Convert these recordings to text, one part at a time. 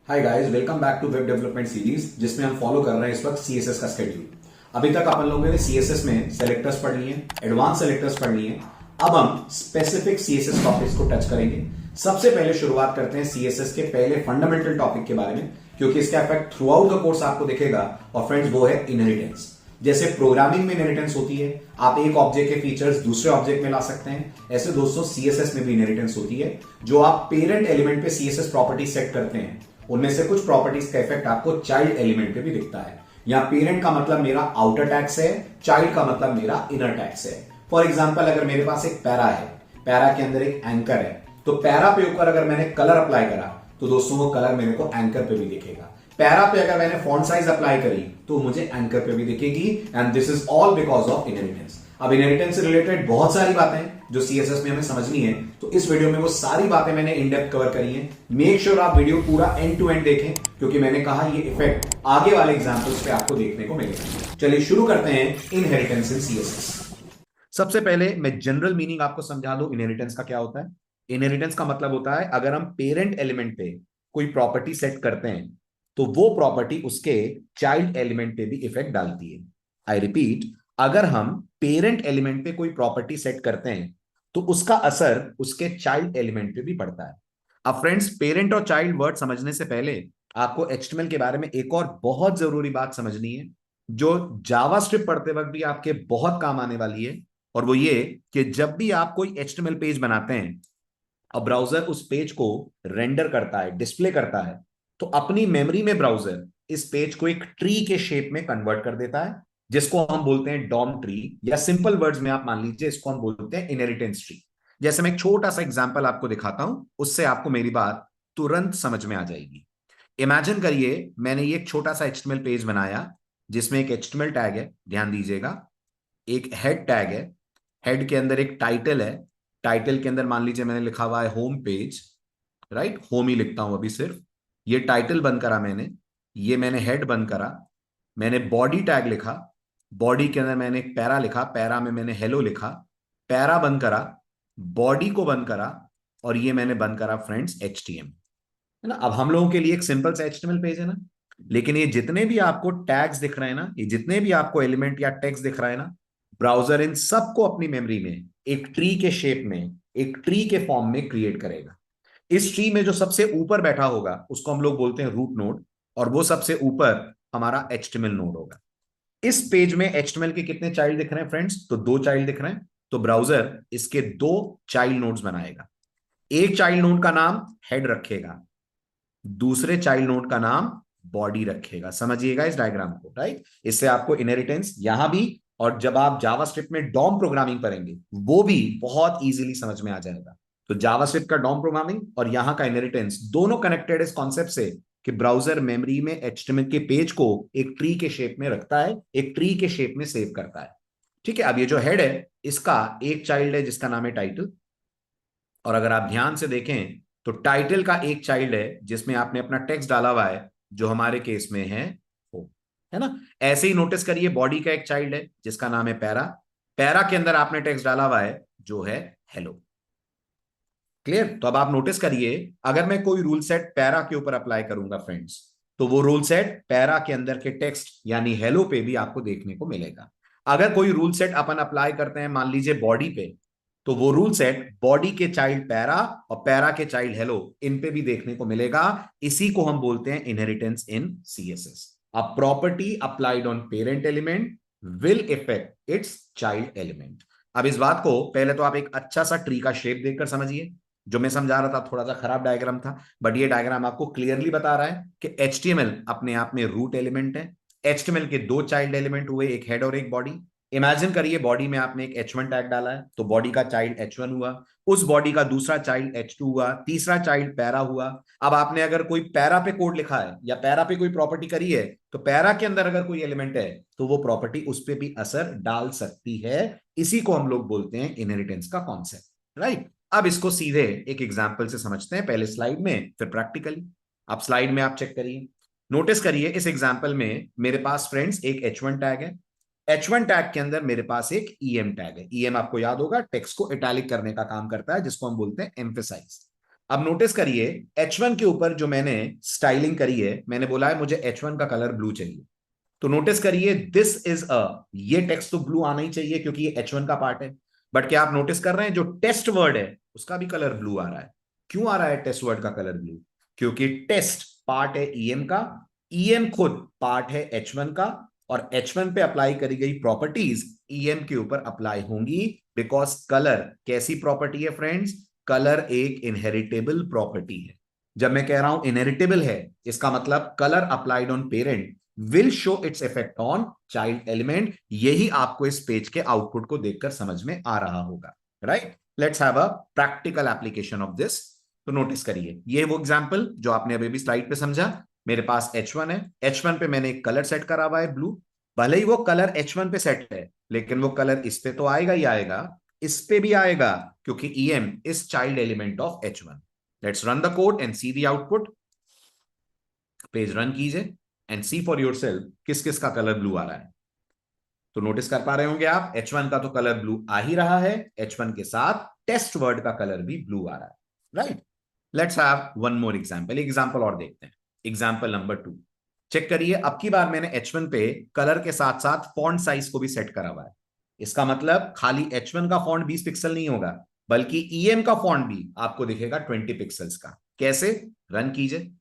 Hi guys, welcome back to web development series जिसमें हम follow कर रहे हैं इस वक्त सीएसएस का शेड्यूल। अभी तक अपन लोगों ने सीएसएस में सेलेक्टर्स पढ़ लिए, एडवांस सेलेक्टर्स पढ़ लिए। अब हम स्पेसिफिक सीएसएस टॉपिक्स को टच करेंगे। सबसे पहले शुरुआत करते हैं सीएसएस के पहले फंडामेंटल टॉपिक के बारे में, क्योंकि इसका effect through out the course आपको दिखेगा। और फ्रेंड्स, वो है इनहेरिटेंस। जैसे प्रोग्रामिंग में इनहेरिटेंस होती है, आप एक ऑब्जेक्ट के फीचर्स दूसरे ऑब्जेक्ट में ला सकते हैं, ऐसे दोस्तों सीएसएस में भी इनहेरिटेंस होती है। जो आप पेरेंट एलिमेंट पे सीएसएस प्रॉपर्टी सेट करते हैं, उनमें से कुछ प्रॉपर्टीज का इफेक्ट आपको चाइल्ड एलिमेंट पे भी दिखता है। यहां पेरेंट का मतलब मेरा आउटर टैग्स है, चाइल्ड का मतलब मेरा इनर टैग्स है। फॉर एग्जाम्पल, अगर मेरे पास एक पैरा है, पैरा के अंदर एक एंकर है, तो पैरा पे ऊपर अगर मैंने कलर अप्लाई करा तो दोस्तों वो कलर मेरे को एंकर पे भी दिखेगा। पैरा पे अगर मैंने फॉन्ट साइज अप्लाई करी तो मुझे एंकर पे भी दिखेगी। And this is all because of inheritance. अब इनहेरिटेंस से रिलेटेड बहुत सारी बातें जो सीएसएस में हमें समझनी है, तो इस वीडियो में वो सारी बातें मैंने इन डेप्थ कवर करी है। मेक श्योर आप वीडियो पूरा एंड टू एंड देखें, क्योंकि मैंने कहा ये इफेक्ट आगे वाले एग्जांपल्स पे आपको देखने को मिलेगा। चलिए शुरू करते हैं इनहेरिटेंस इन सीएसएस। सबसे पहले मैं जनरल मीनिंग आपको समझा दूं इनहेरिटेंस का क्या होता है। इनहेरिटेंस का मतलब होता है अगर हम पेरेंट एलिमेंट पे कोई प्रॉपर्टी सेट करते हैं तो वो प्रॉपर्टी उसके चाइल्ड एलिमेंट पे भी इफेक्ट डालती है। आई रिपीट, अगर हम पेरेंट एलिमेंट पे कोई प्रॉपर्टी सेट करते हैं तो उसका असर उसके चाइल्ड एलिमेंट पे भी पड़ता है। अब फ्रेंड्स, पेरेंट और चाइल्ड वर्ड समझने से पहले आपको एचटीएमएल के बारे में एक और बहुत जरूरी बात समझनी है, जो जावास्क्रिप्ट पढ़ते वक्त भी आपके बहुत काम आने वाली है। और वो ये कि जब भी आप कोई एचटीएमएल पेज बनाते हैं, अब ब्राउजर उस पेज को रेंडर करता है, डिस्प्ले करता है, तो अपनी मेमोरी में ब्राउजर इस पेज को एक ट्री के शेप में कन्वर्ट कर देता है, जिसको हम बोलते हैं डॉम ट्री, या सिंपल वर्ड्स में आप मान लीजिए इसको हम बोलते हैं इनहेरिटेंस ट्री। जैसे मैं एक छोटा सा एग्जांपल आपको दिखाता हूं, उससे आपको मेरी बात तुरंत समझ में आ जाएगी। इमेजिन करिए मैंने ये एक छोटा सा एचटीएमएल पेज बनाया जिसमें एक एचटीएमएल टैग है, ध्यान दीजिएगा, एक हेड टैग है, हेड के अंदर एक टाइटल है, टाइटल के अंदर मान लीजिए मैंने लिखा हुआ है होम पेज, राइट, होम ही लिखता हूं अभी सिर्फ। ये टाइटल बंद करा मैंने, ये मैंने हेड बंद करा, मैंने बॉडी टैग लिखा, बॉडी के अंदर मैंने एक पैरा लिखा, पैरा में मैंने हेलो लिखा, पैरा बंद करा, बॉडी को बंद करा, और ये मैंने बंद करा फ्रेंड्स एचटीएम, है ना। अब हम लोगों के लिए एक सिंपल सा एचटीएमएल पेज है ना, लेकिन ये जितने भी आपको टैग्स दिख रहे हैं ना, ये जितने भी आपको एलिमेंट या टेक्स्ट दिख रहा है ना, ब्राउजर इन सबको अपनी मेमोरी में एक ट्री के शेप में, एक ट्री के फॉर्म में क्रिएट करेगा। इस ट्री में जो सबसे ऊपर बैठा होगा उसको हम लोग बोलते हैं रूट नोड, और वो सबसे ऊपर हमारा एचटीएमएल नोड होगा। इस पेज में एचटीएमएल के कितने चाइल्ड दिख रहे हैं फ्रेंड्स? तो दो चाइल्ड दिख रहे हैं। तो ब्राउजर इसके दो चाइल्ड नोड्स बनाएगा। एक चाइल्ड नोड का नाम हेड रखेगा, दूसरे चाइल्ड नोड का नाम बॉडी रखेगा। समझिएगा इस डायग्राम को, राइट। इससे आपको इनहेरिटेंस यहां भी, और जब आप जावास्क्रिप्ट में डॉम प्रोग्रामिंग करेंगे वो भी बहुत इजीली समझ में आ जाएगा। तो जावास्क्रिप्ट का डॉम प्रोग्रामिंग और यहां का इनहेरिटेंस दोनों कनेक्टेड इस कॉन्सेप्ट से कि ब्राउजर मेमोरी में एचटीएमएल के पेज को एक ट्री के शेप में रखता है, एक ट्री के शेप में सेव करता है। ठीक है। अब ये जो हेड है इसका एक चाइल्ड है जिसका नाम है टाइटल, और अगर आप ध्यान से देखें तो टाइटल का एक चाइल्ड है जिसमें आपने अपना टेक्स्ट डाला हुआ है, जो हमारे केस में है हो, है ना। ऐसे ही नोटिस करिए बॉडी का एक चाइल्ड है जिसका नाम है पैरा, पैरा के अंदर आपने टेक्स्ट डाला हुआ है जो है हेलो। क्लियर? तो अब आप नोटिस करिए, अगर मैं कोई रूल सेट पैरा के ऊपर अप्लाई करूंगा फ्रेंड्स, तो वो रूल सेट पैरा के अंदर के टेक्स्ट यानी हेलो पे भी आपको देखने को मिलेगा। अगर कोई रूल सेट अपन अप्लाई करते हैं मान लीजिए बॉडी पे, तो वो रूल सेट बॉडी के चाइल्ड पैरा और पैरा के चाइल्ड हेलो इन पे भी देखने को मिलेगा। इसी को हम बोलते हैं inheritance in CSS. A property applied on parent element will effect it's child element. अब इस बात को पहले तो आप एक अच्छा सा ट्री का शेप देखकर समझिए। जो मैं समझा रहा था थोड़ा सा खराब डायग्राम था, बट ये डायग्राम आपको क्लियरली बता रहा है कि एचटीएमएल अपने आप में रूट एलिमेंट है। एचटीएमएल के दो चाइल्ड एलिमेंट हुए, एक हेड और एक बॉडी। इमेजिन करिए बॉडी में आपने एक H1 टैग डाला है, तो बॉडी का चाइल्ड H1 हुआ, उस बॉडी का दूसरा चाइल्ड H2 हुआ, तीसरा चाइल्ड पैरा हुआ। अब आपने अगर कोई पैरा पे कोड लिखा है या पैरा पे कोई प्रॉपर्टी करी है, तो पैरा के अंदर अगर कोई एलिमेंट है तो वो प्रॉपर्टी उस पर भी असर डाल सकती है। इसी को हम लोग बोलते हैं इनहेरिटेंस का कॉन्सेप्ट, राइट। अब इसको सीधे एक एग्जाम्पल से समझते हैं, पहले स्लाइड में फिर प्रैक्टिकली। आप स्लाइड में आप चेक करिए, नोटिस करिए इस एग्जाम्पल में मेरे पास फ्रेंड्स एक H1 टैग है, H1 टैग के अंदर मेरे पास एक EM टैग है। EM आपको याद होगा टेक्स्ट को इटैलिक करने का काम करता है, जिसको हम बोलते हैं एम्फेसाइज। अब नोटिस करिए H1 के ऊपर जो मैंने स्टाइलिंग करी है, मैंने बोला है मुझे H1 का कलर ब्लू चाहिए। तो नोटिस करिए दिस इज अ, ये टेक्स्ट तो ब्लू आना ही चाहिए क्योंकि ये H1 का पार्ट है। बट क्या आप नोटिस कर रहे हैं जो टेस्ट वर्ड है उसका भी कलर ब्लू आ रहा है। क्यों आ रहा है टेस्ट वर्ड का कलर ब्लू? क्योंकि टेस्ट पार्ट है ईएम का, ईएम खुद पार्ट है H1 का, और H1 पे अप्लाई करी गई प्रॉपर्टीज ईएम के ऊपर अप्लाई होंगी। बिकॉज कलर कैसी प्रॉपर्टी है फ्रेंड्स? कलर एक इनहेरिटेबल प्रॉपर्टी है। जब मैं कह रहा हूं इनहेरिटेबल है, इसका मतलब colour applied on parent will show its effect on child element. यही आपको इस पेज के आउटपुट को देखकर समझ में आ रहा होगा, right? Let's have a practical application of this. तो नोटिस करिए ये वो एग्जांपल जो आपने अभी भी स्लाइड पे समझा। मेरे पास H1 है, H1 पे मैंने एक कलर सेट करा हुआ है ब्लू। भले ही वो कलर H1 पे सेट है, लेकिन वो कलर इस पे तो आएगा ही आएगा, इस पे भी आएगा, क्योंकि EM is child element of H1। Let's run the code and see the output. Page run कीजिए एंड सी फॉर योरसेल्फ किस किस का कलर ब्लू आ रहा है। तो नोटिस कर पा रहे होंगे आप, H1 का तो कलर ब्लू आ ही रहा है, H1 के साथ टेस्ट वर्ड का कलर भी ब्लू आ रहा है, right? Let's have one more example, example और देखते हैं। Example number 2। चेक करिए, अब की बार मैंने H1 पे कलर के साथ साथ फॉन्ट साइज को भी सेट करा हुआ है। इसका मतलब खाली H1 का फॉन्ट 20 पिक्सल नहीं होगा, बल्कि EM का फॉन्ट भी आपको दिखेगा 20 पिक्सल्स का। कैसे? रन कीजिए।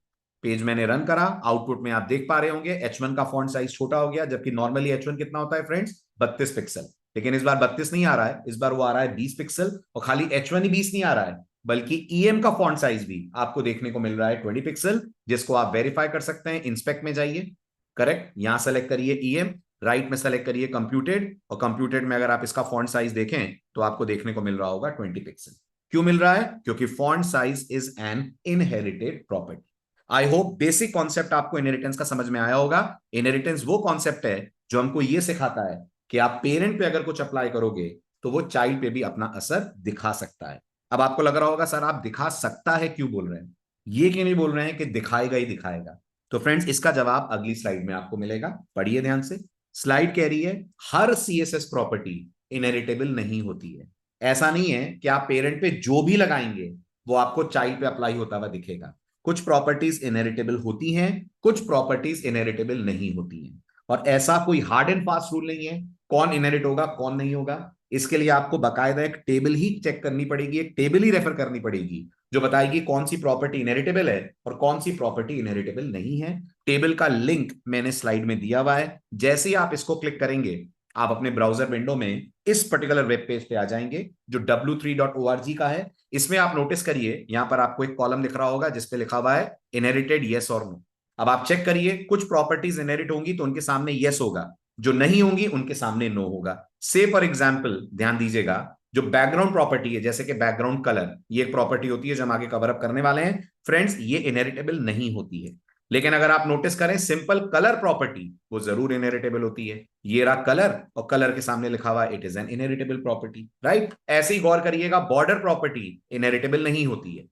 पेज मैंने रन करा, आउटपुट में आप देख पा रहे होंगे H1 का फॉन्ट साइज छोटा हो गया, जबकि नॉर्मली H1 कितना होता है फ्रेंड्स? 32 पिक्सल। लेकिन इस बार 32 नहीं आ रहा है, इस बार वो आ रहा है 20 पिक्सल। और खाली H1 ही 20 नहीं आ रहा है, बल्कि EM का फॉन्ट साइज भी आपको देखने को मिल रहा है 20 पिक्सल, जिसको आप वेरीफाई कर सकते हैं। इंस्पेक्ट में जाइए, करेक्ट, यहां सेलेक्ट करिए EM, राइट में सेलेक्ट करिए कंप्यूटेड, और कंप्यूटेड में अगर आप इसका फॉन्ट साइज देखें तो आपको देखने को मिल रहा होगा 20 पिक्सल। क्यों मिल रहा है? क्योंकि font size is an inherited property. I hope basic concept आपको इनहेरिटेंस का समझ में आया होगा। इनहेरिटेंस वो कॉन्सेप्ट है जो हमको ये सिखाता है कि आप पेरेंट पे अगर कुछ अप्लाई करोगे तो वो चाइल्ड पे भी अपना असर दिखा सकता है। अब आपको लग रहा होगा सर आप दिखा सकता है क्यों बोल रहे हैं, ये क्यों नहीं बोल रहे हैं कि दिखाएगा ही दिखाएगा? तो फ्रेंड्स इसका जवाब अगली स्लाइड में आपको मिलेगा, पढ़िए ध्यान से। स्लाइड कह रही है हर सीएसएस प्रॉपर्टी इनहेरिटेबल नहीं होती है। ऐसा नहीं है कि आप पेरेंट पे जो भी लगाएंगे वो आपको चाइल्ड पे अप्लाई होता हुआ दिखेगा। कुछ प्रॉपर्टीज इनहेरिटेबल होती हैं, कुछ प्रॉपर्टीज इनहेरिटेबल नहीं होती हैं। और ऐसा कोई हार्ड एंड फास्ट रूल नहीं है कौन इनहेरिट होगा कौन नहीं होगा। इसके लिए आपको बाकायदा एक टेबल ही चेक करनी पड़ेगी, एक टेबल ही रेफर करनी पड़ेगी जो बताएगी कौन सी प्रॉपर्टी इनहेरिटेबल है और कौन सी प्रॉपर्टी इनहेरिटेबल नहीं है। टेबल का लिंक मैंने स्लाइड में दिया हुआ है, जैसे ही आप इसको क्लिक करेंगे आप अपने ब्राउजर विंडो में इस पर्टिकुलर वेब पेज पे आ जाएंगे जो w3.org का है। इसमें आप नोटिस करिए यहां पर आपको एक कॉलम दिख रहा होगा जिसपे लिखा हुआ है इनहेरिटेड यस और नो। अब आप चेक करिए, कुछ प्रॉपर्टीज इनहेरिट होंगी तो उनके सामने यस होगा, जो नहीं होंगी उनके सामने नो होगा। से फॉर एग्जाम्पल ध्यान दीजिएगा, जो बैकग्राउंड प्रॉपर्टी है जैसे कि बैकग्राउंड कलर, ये एक प्रॉपर्टी होती है जो हम आगे कवर अप करने वाले हैं फ्रेंड्स, ये इनहेरिटेबल नहीं होती है। लेकिन अगर आप नोटिस करें सिंपल कलर प्रॉपर्टी, वो जरूर इनहेरिटेबल होती है। ये रहा कलर और कलर के सामने लिखा हुआ it is an inheritable property, right? ऐसे ही गौर करिएगा, बॉर्डर प्रॉपर्टी इनहेरिटेबल नहीं होती है।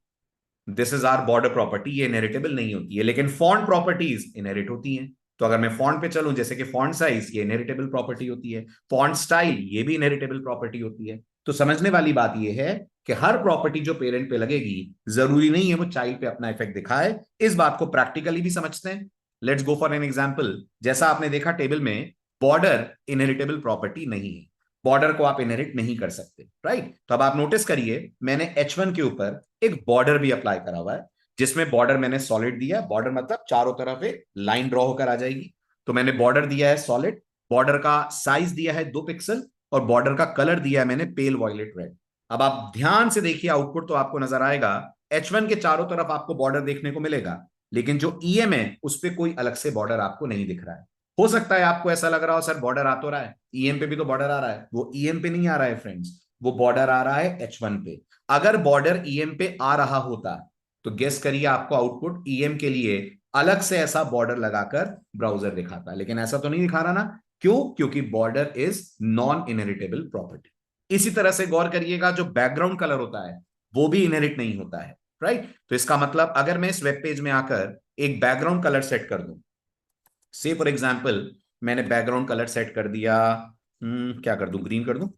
This is our border property, ये इनहेरिटेबल नहीं होती है। लेकिन फॉन्ट प्रॉपर्टीज इनहेरिट होती हैं। तो अगर मैं फॉन्ट पे चलूं, जैसे कि फॉन्ट साइज, ये इनहेरिटेबल प्रॉपर्टी होती है। फॉन्ट स्टाइल, ये भी इनहेरिटेबल प्रॉपर्टी होती है। तो समझने वाली बात यह है कि हर प्रॉपर्टी जो पेरेंट पे लगेगी जरूरी नहीं है वो चाइल्ड पे अपना इफेक्ट दिखाए। इस बात को प्रैक्टिकली भी समझते हैं। Let's go for an example. जैसा आपने देखा टेबल में, बॉर्डर इनहेरिटेबल प्रॉपर्टी नहीं है, बॉर्डर को आप इनहेरिट नहीं कर सकते, राइट? तो अब आप नोटिस करिए मैंने H1 के ऊपर एक बॉर्डर भी अप्लाई करा हुआ है, जिसमें बॉर्डर मैंने सॉलिड दिया। बॉर्डर मतलब चारों तरफ एक लाइन ड्रॉ होकर आ जाएगी। तो मैंने बॉर्डर दिया है सॉलिड, बॉर्डर का साइज दिया है 2 पिक्सल, और बॉर्डर का कलर दिया है मैंने पेल वॉयलेट रेड। अब आप ध्यान से देखिए आउटपुट तो आपको नजर आएगा, H1 के चारों तरफ आपको बॉर्डर देखने को मिलेगा, लेकिन जो EM है उस पर कोई अलग से बॉर्डर आपको नहीं दिख रहा है। हो सकता है आपको ऐसा लग रहा हो सर बॉर्डर आ तो रहा है, EM पे भी तो बॉर्डर आ रहा है। वो EM पे नहीं आ रहा है फ्रेंड्स, वो बॉर्डर आ रहा है H1 पे। अगर बॉर्डर EM पे आ रहा होता तो गेस करिए आपको आउटपुट EM के लिए अलग से ऐसा बॉर्डर लगाकर ब्राउजर दिखाता, लेकिन ऐसा तो नहीं दिखा रहा ना। क्यों? क्योंकि border is non inheritable property. इसी तरह से गौर करिएगा, जो बैकग्राउंड कलर होता है वो भी इनहेरिट नहीं होता है, राइट? तो इसका मतलब अगर मैं इस वेब पेज में आकर एक बैकग्राउंड कलर सेट कर दूं, से फॉर एग्जाम्पल मैंने बैकग्राउंड कलर सेट कर दिया, क्या कर दूं, ग्रीन कर दूं।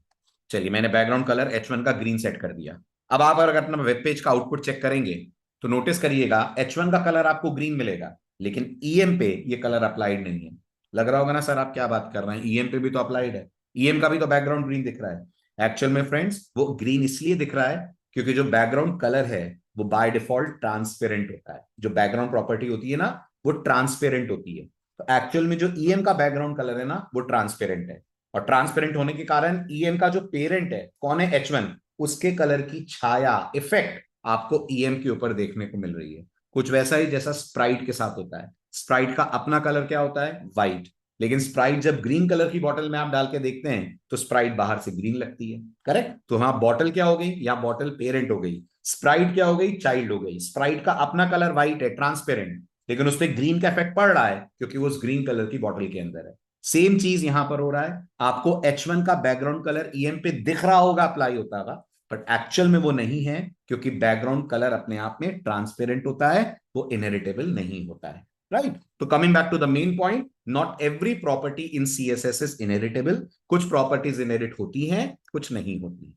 चलिए मैंने बैकग्राउंड कलर H1 का ग्रीन सेट कर दिया। अब आप अगर अपना वेब पेज का आउटपुट चेक करेंगे तो नोटिस करिएगा H1 का कलर आपको ग्रीन मिलेगा, लेकिन ईएम पे ये कलर अप्लाइड नहीं है। लग रहा होगा ना सर आप क्या बात कर रहे हैं, ईएम पे भी तो अप्लाइड है, ईएम का भी तो बैकग्राउंड ग्रीन दिख रहा है। एक्चुअल में फ्रेंड्स वो ग्रीन इसलिए दिख रहा है क्योंकि जो बैकग्राउंड कलर है वो बाय डिफॉल्ट ट्रांसपेरेंट होता है। जो बैकग्राउंड प्रॉपर्टी होती है ना वो ट्रांसपेरेंट होती है। तो एक्चुअल में जो ईएम का बैकग्राउंड कलर है ना वो ट्रांसपेरेंट है, और ट्रांसपेरेंट होने के कारण ईएम का जो पेरेंट है कौन है, H1, उसके कलर की छाया इफेक्ट आपको ईएम के ऊपर देखने को मिल रही है। कुछ वैसा ही जैसा स्प्राइट के साथ होता है। स्प्राइट का अपना कलर क्या होता है, व्हाइट, लेकिन स्प्राइट जब ग्रीन कलर की बॉटल में आप डाल के देखते हैं तो स्प्राइट बाहर से ग्रीन लगती है। करेक्ट। तो हाँ, बॉटल क्या हो गई, या बॉटल पेरेंट हो गई, स्प्राइट क्या हो गई, चाइल्ड हो गई। स्प्राइट का अपना कलर व्हाइट है, ट्रांसपेरेंट, लेकिन उस पर ग्रीन का इफेक्ट पड़ रहा है क्योंकि वो उस ग्रीन कलर की बॉटल के अंदर है। सेम चीज यहां पर हो रहा है। आपको H1 का बैकग्राउंड कलर ईएम पे दिख रहा होगा, अप्लाई होता होगा, बट एक्चुअल में वो नहीं है क्योंकि बैकग्राउंड कलर अपने आप में ट्रांसपेरेंट होता है, वो इनहेरिटेबल नहीं होता है। राइट। तो coming back to the main point, not every property in CSS is inheritable. कुछ प्रॉपर्टीज इनहेरिट होती हैं, कुछ नहीं होती।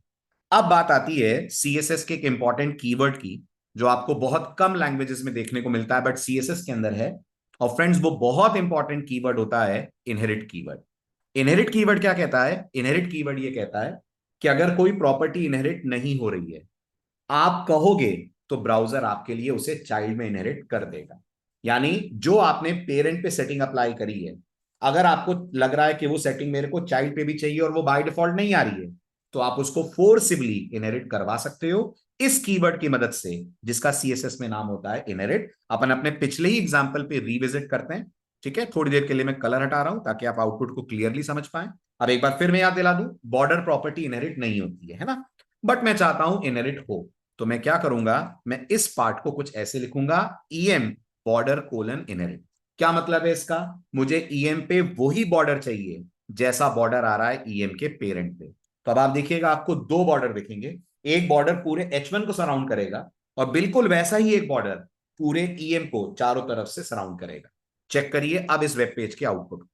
अब बात आती है सीएसएस के एक इंपॉर्टेंट कीवर्ड की, जो आपको बहुत कम लैंग्वेजेस में देखने को मिलता है बट सीएसएस के अंदर है। और फ्रेंड्स वो बहुत इंपॉर्टेंट कीवर्ड होता है इनहेरिट कीवर्ड। इनहेरिट कीवर्ड क्या कहता है, इनहेरिट कीवर्ड ये कहता है कि अगर कोई प्रॉपर्टी इनहेरिट नहीं हो रही है, आप कहोगे तो ब्राउजर आपके लिए उसे चाइल्ड में इनहेरिट कर देगा। यानी जो आपने पेरेंट पे सेटिंग अप्लाई करी है, अगर आपको लग रहा है कि वो सेटिंग मेरे को चाइल्ड पे भी चाहिए और वो बाय डिफॉल्ट नहीं आ रही है, तो आप उसको फोर्सिबली इनहेरिट करवा सकते हो इस कीवर्ड की मदद से, जिसका सीएसएस में नाम होता है इनहेरिट। अपन अपने पिछले ही एग्जांपल पे रिविजिट करते हैं। ठीक है, थोड़ी देर के लिए मैं कलर हटा रहा हूं ताकि आप आउटपुट को क्लियरली समझ पाए। अब एक बार फिर मैं याद दिला दूं, बॉर्डर प्रॉपर्टी इनहेरिट नहीं होती है ना, बट मैं चाहता हूं इनहेरिट हो। तो मैं क्या करूंगा, मैं इस पार्ट को कुछ ऐसे लिखूंगा, ईएम बॉर्डर कोलन इनहेरिट। क्या मतलब है इसका, मुझे ईएम पे वही बॉर्डर चाहिए जैसा बॉर्डर आ रहा है ईएम के पेरेंट पे। तो अब आप देखिएगा आपको दो बॉर्डर दिखेंगे, एक बॉर्डर पूरे H1 को सराउंड करेगा और बिल्कुल वैसा ही एक बॉर्डर पूरे ईएम को चारों तरफ से सराउंड करेगा। चेक करिए अब इस वेब पेज के आउटपुट।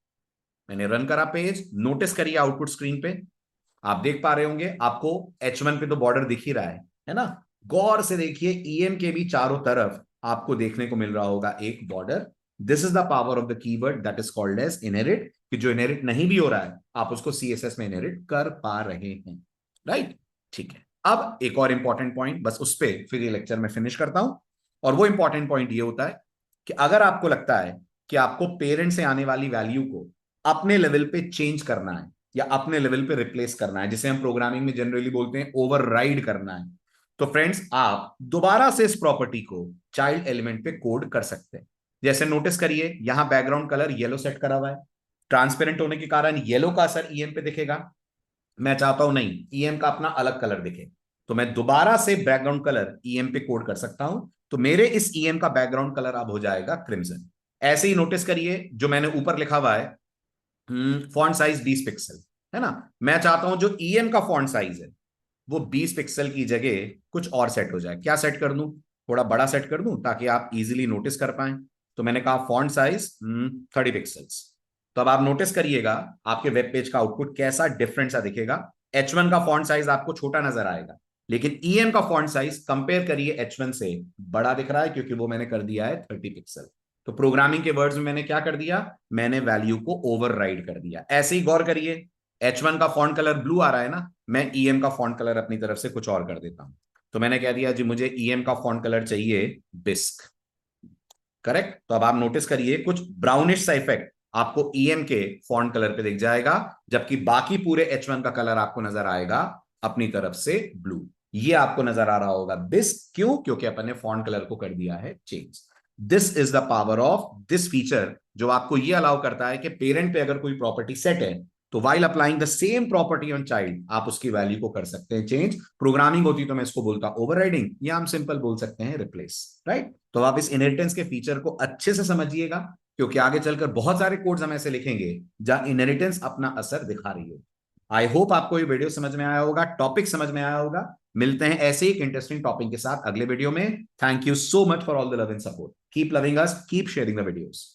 मैंने रन करा पेज, नोटिस करिए आउटपुट स्क्रीन पे आप देख पा रहे होंगे, आपको H1 पे तो बॉर्डर दिख ही रहा है ना। गौर से देखिए ईएम के भी चारों तरफ आपको देखने को मिल रहा होगा एक border. This is the power of the keyword that is called as inherit, कि जो इनहेरिट नहीं भी हो रहा है आप उसको सीएसएस में इनहेरिट कर पा रहे हैं। राइट। ठीक है, अब एक और इंपॉर्टेंट पॉइंट, बस उस पर फिर ये लेक्चर में फिनिश करता हूं। और वो इंपॉर्टेंट पॉइंट ये होता है कि अगर आपको लगता है कि आपको पेरेंट से आने वाली वैल्यू को अपने लेवल पे चेंज करना है या अपने लेवल पे रिप्लेस करना है, जिसे हम प्रोग्रामिंग में जनरली बोलते हैं ओवरराइड करना है, तो फ्रेंड्स आप दोबारा से इस प्रॉपर्टी को चाइल्ड एलिमेंट पे कोड कर सकते हैं। जैसे नोटिस करिए यहां बैकग्राउंड कलर येलो सेट करा हुआ है, ट्रांसपेरेंट होने के कारण येलो का असर ईएम पे दिखेगा। मैं चाहता हूं नहीं, ईएम का अपना अलग कलर दिखे, तो मैं दोबारा से बैकग्राउंड कलर ईएम पे कोड कर सकता हूं। तो मेरे इस ईएम का बैकग्राउंड कलर अब हो जाएगा क्रिम्सन। ऐसे ही नोटिस करिए जो मैंने ऊपर लिखा हुआ है फॉन्ट साइज 20 पिक्सल, है ना। मैं चाहता हूं जो ईएम का फॉन्ट साइज है वो 20 पिक्सल की जगह कुछ और सेट हो जाए। क्या सेट कर दूं, थोड़ा बड़ा सेट कर दूं ताकि आप इजीली नोटिस कर पाए। तो मैंने कहा फॉन्ट साइज 30 पिक्सल्स। तो अब आप नोटिस करिएगा आपके वेब पेज का आउटपुट कैसा डिफरेंट सा दिखेगा। H1 का फॉन्ट साइज आपको छोटा नजर आएगा, लेकिन ईएम का फॉन्ट साइज कंपेयर करिए H1 से बड़ा दिख रहा है क्योंकि वो मैंने कर दिया है 30 पिक्सल। तो प्रोग्रामिंग के वर्ड्स में मैंने क्या कर दिया, मैंने वैल्यू को ओवरराइड कर दिया। ऐसे ही गौर करिए H1 का फॉन्ट कलर ब्लू आ रहा है ना, मैं ईएम का फॉन्ट कलर अपनी तरफ से कुछ और कर देता हूं। तो मैंने कह दिया जी मुझे ईएम का फॉन्ट कलर चाहिए बिस्क। करेक्ट। तो अब आप नोटिस करिए कुछ ब्राउनिश सा इफेक्ट आपको ईएम के फॉन्ट कलर पे दिख जाएगा, जबकि बाकी पूरे H1 का कलर आपको नजर आएगा अपनी तरफ से ब्लू। ये आपको नजर आ रहा होगा बिस्क, क्यों, क्योंकि अपन ने फॉन्ट कलर को कर दिया है change. This is the power of this feature, जो आपको ये अलाउ करता है कि पेरेंट पे अगर कोई प्रॉपर्टी सेट है तो while applying the same property on child आप उसकी वैल्यू को कर सकते हैं चेंज। प्रोग्रामिंग होती तो मैं इसको बोलता ओवरराइडिंग, या हम सिंपल बोल सकते हैं रिप्लेस। राइट। तो आप इस इनहेरिटेंस के फीचर को अच्छे से समझिएगा, क्योंकि आगे चलकर बहुत सारे कोड्स हम ऐसे लिखेंगे जहां इनहेरिटेंस अपना असर दिखा रही हो। आई होप आपको ये वीडियो समझ में आया होगा, टॉपिक समझ में आया होगा। मिलते हैं ऐसे ही एक इंटरेस्टिंग टॉपिक के साथ अगले वीडियो में। Thank you so much for all the love and support. Keep loving us, keep sharing the videos.